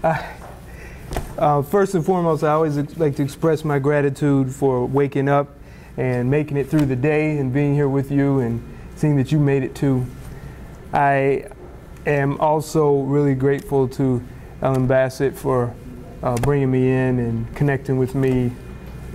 First and foremost, I always like to express my gratitude for waking up and making it through the day and being here with you and seeing that you made it too. I am also really grateful to Ellen Bassett for bringing me in and connecting with me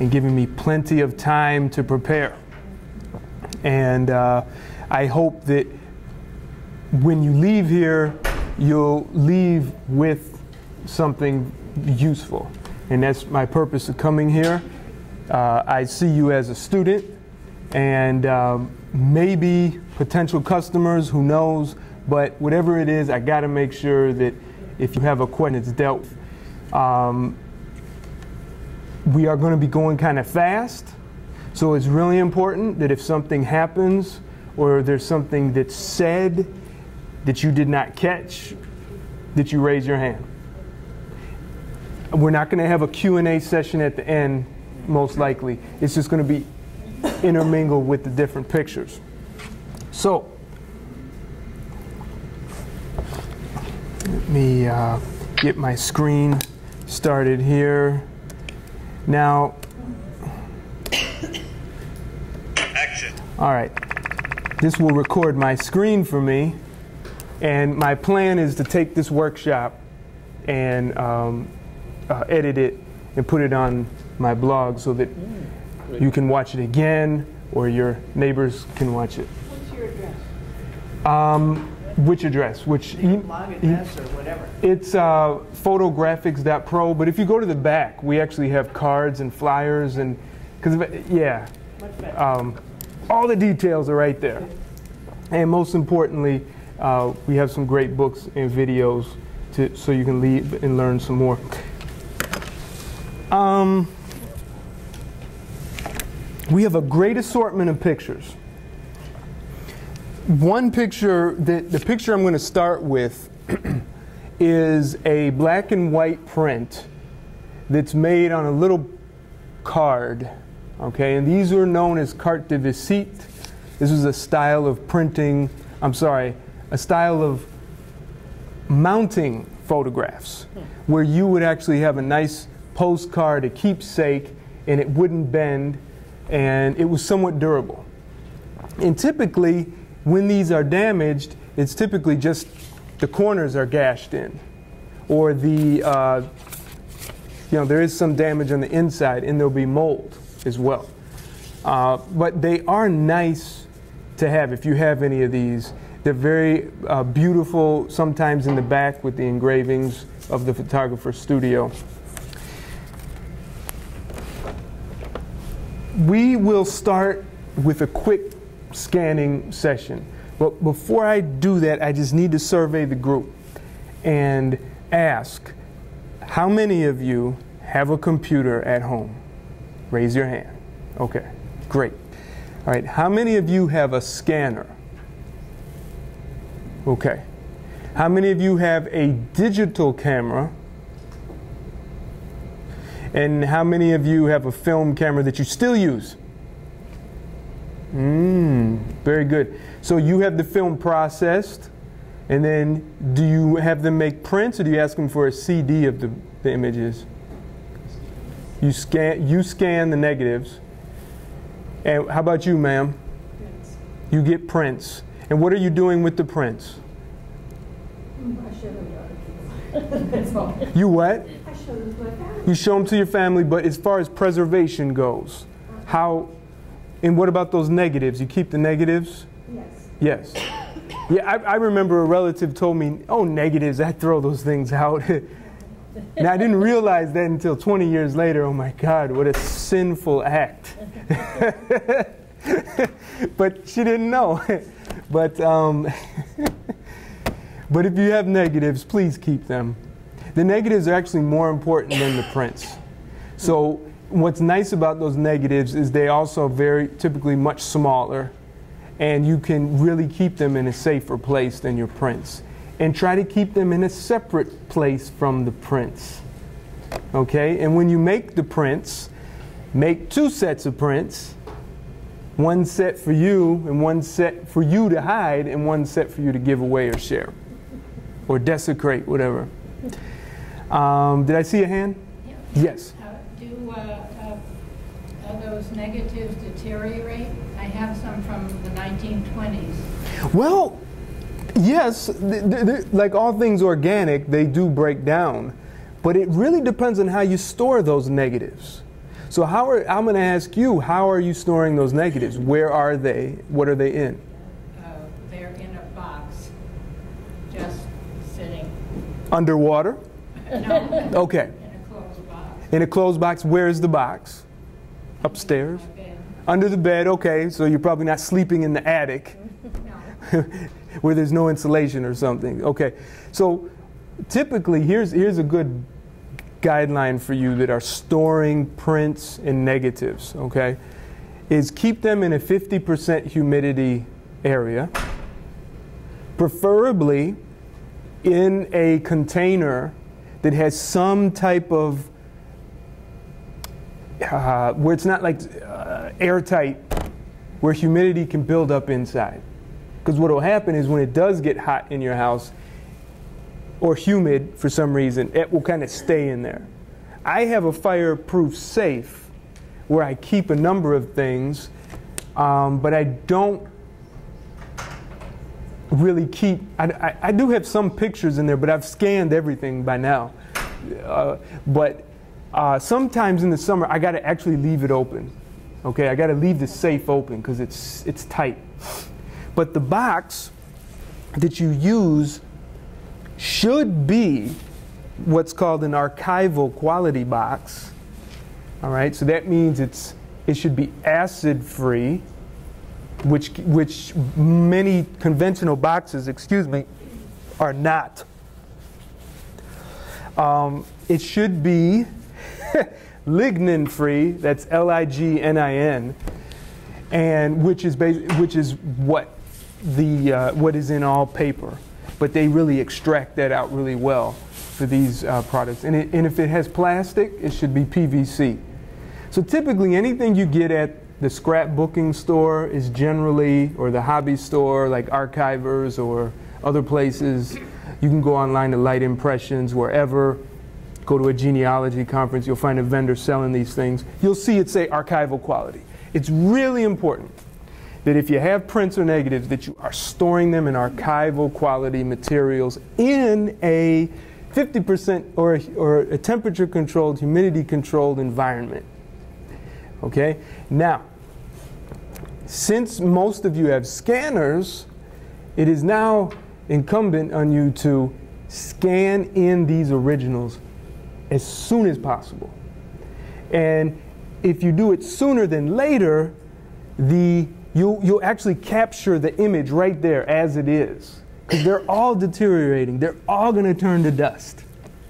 and giving me plenty of time to prepare. And I hope that when you leave here, you'll leave with something useful. And that's my purpose of coming here. I see you as a student and maybe potential customers, who knows, but whatever it is, I gotta make sure that if you have a question, it's dealt with. We are gonna be going kind of fast, so it's really important that if something happens or there's something that's said that you did not catch, that you raise your hand. We're not going to have a Q&A session at the end, most likely. It's just going to be intermingled with the different pictures. So, let me get my screen started here. Now, action. All right, this will record my screen for me, and my plan is to take this workshop and edit it and put it on my blog so that you can watch it again or your neighbors can watch it. What's your address? Which address? Which blog address or whatever? It's photografix.pro, but if you go to the back, we actually have cards and flyers and yeah. Much better. All the details are right there. And most importantly, we have some great books and videos so you can leave and learn some more. We have a great assortment of pictures. One picture, the picture I'm going to start with is a black and white print that's made on a little card. Okay, and these are known as carte de visite. This is a style of printing, a style of mounting photographs where you would actually have a nice postcard, a keepsake, and it wouldn't bend, and it was somewhat durable. And typically, when these are damaged, it's typically just the corners are gashed in, or there is some damage on the inside, and there'll be mold as well. But they are nice to have if you have any of these. They're very beautiful, sometimes in the back with the engravings of the photographer's studio. We will start with a quick scanning session. But before I do that, I just need to survey the group and ask, how many of you have a computer at home? Raise your hand. Okay, great. All right, how many of you have a scanner? Okay. How many of you have a digital camera? And how many of you have a film camera that you still use? Very good. So you have the film processed, and then do you have them make prints, or do you ask them for a CD of the images? You scan the negatives. And how about you, ma'am? Prints. You get prints. And what are you doing with the prints? I show them to other people. That's all. You what? I show them to my family. You show them to your family, but as far as preservation goes, and what about those negatives? You keep the negatives? Yes. Yes. Yeah, I remember a relative told me, oh, negatives, I throw those things out. Now, I didn't realize that until 20 years later. Oh, my God, what a sinful act. But she didn't know. But if you have negatives, please keep them. The negatives are actually more important than the prints. So what's nice about those negatives is they also very typically much smaller, and you can really keep them in a safer place than your prints. And try to keep them in a separate place from the prints. Okay? And when you make the prints, make 2 sets of prints. 1 set for you, and 1 set for you to hide, and 1 set for you to give away or share. Or desecrate, whatever. Did I see a hand? Yeah. Yes. Do those negatives deteriorate? I have some from the 1920s. Well, yes, like all things organic, they do break down. But it really depends on how you store those negatives. So I'm going to ask you, how are you storing those negatives? Where are they? What are they in? They're in a box, just sitting. Underwater? No. Okay. In a closed box. In a closed box. Where is the box? Upstairs? My bed. Under the bed, okay. So you're probably not sleeping in the attic No. where there's no insulation or something. Okay. So typically, here's a good guideline for you that are storing prints and negatives, okay, is keep them in a 50% humidity area, preferably in a container that has some type of, where it's not like airtight, where humidity can build up inside. Because what will happen is when it does get hot in your house, or humid for some reason, it will kind of stay in there. I have a fireproof safe where I keep a number of things, but I don't really keep, I do have some pictures in there, but I've scanned everything by now. But sometimes in the summer, I got to actually leave it open. Okay, I got to leave the safe open because it's tight. But the box that you use should be what's called an archival quality box. All right, so that means it should be acid free, which many conventional boxes, are not. It should be lignin free. That's lignin, and which is what is in all paper. But they really extract that out really well for these products. And if it has plastic, it should be PVC. So typically anything you get at the scrapbooking store is generally, or the hobby store like Archivers or other places. You can go online to Light Impressions, wherever. Go to a genealogy conference, you'll find a vendor selling these things. You'll see it say archival quality. It's really important that if you have prints or negatives, that you are storing them in archival quality materials in a 50% or a temperature controlled, humidity controlled environment. Okay? Now, since most of you have scanners, it is now incumbent on you to scan in these originals as soon as possible. And if you do it sooner than later, you'll actually capture the image right there as it is. Because they're all deteriorating. They're all going to turn to dust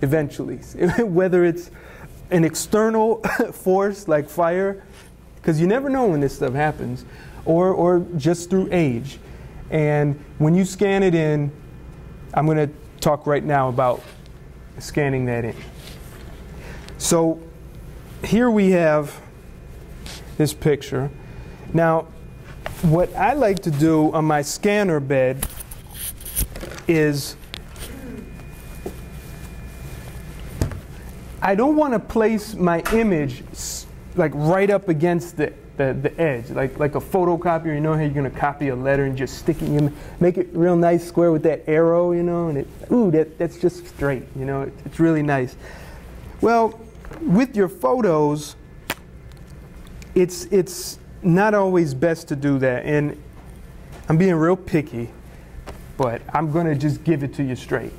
eventually. Whether it's an external force like fire, because you never know when this stuff happens, or just through age. And when you scan it in, I'm going to talk right now about scanning that in. So here we have this picture. Now, what I like to do on my scanner bed is I don't want to place my image like right up against the edge, like a photocopier. You know how you're going to copy a letter and just sticking in, make it real nice square with that arrow, you know, and that's just straight, you know, it's really nice. Well, with your photos, it's not always best to do that, and I'm being real picky, but I'm going to just give it to you straight.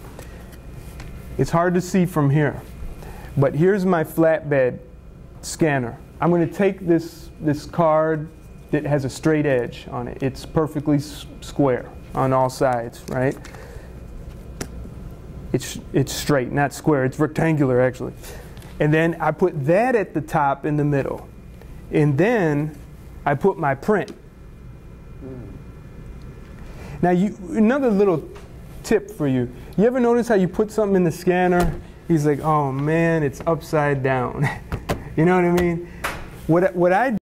It's hard to see from here, but here's my flatbed scanner. I'm going to take this card that has a straight edge on it. It's perfectly square on all sides, right? It's straight, not square. It's rectangular, actually. And then I put that at the top in the middle. And then I put my print. Now, another little tip for you. You ever notice how you put something in the scanner? He's like, oh man, it's upside down. You know what I mean? What I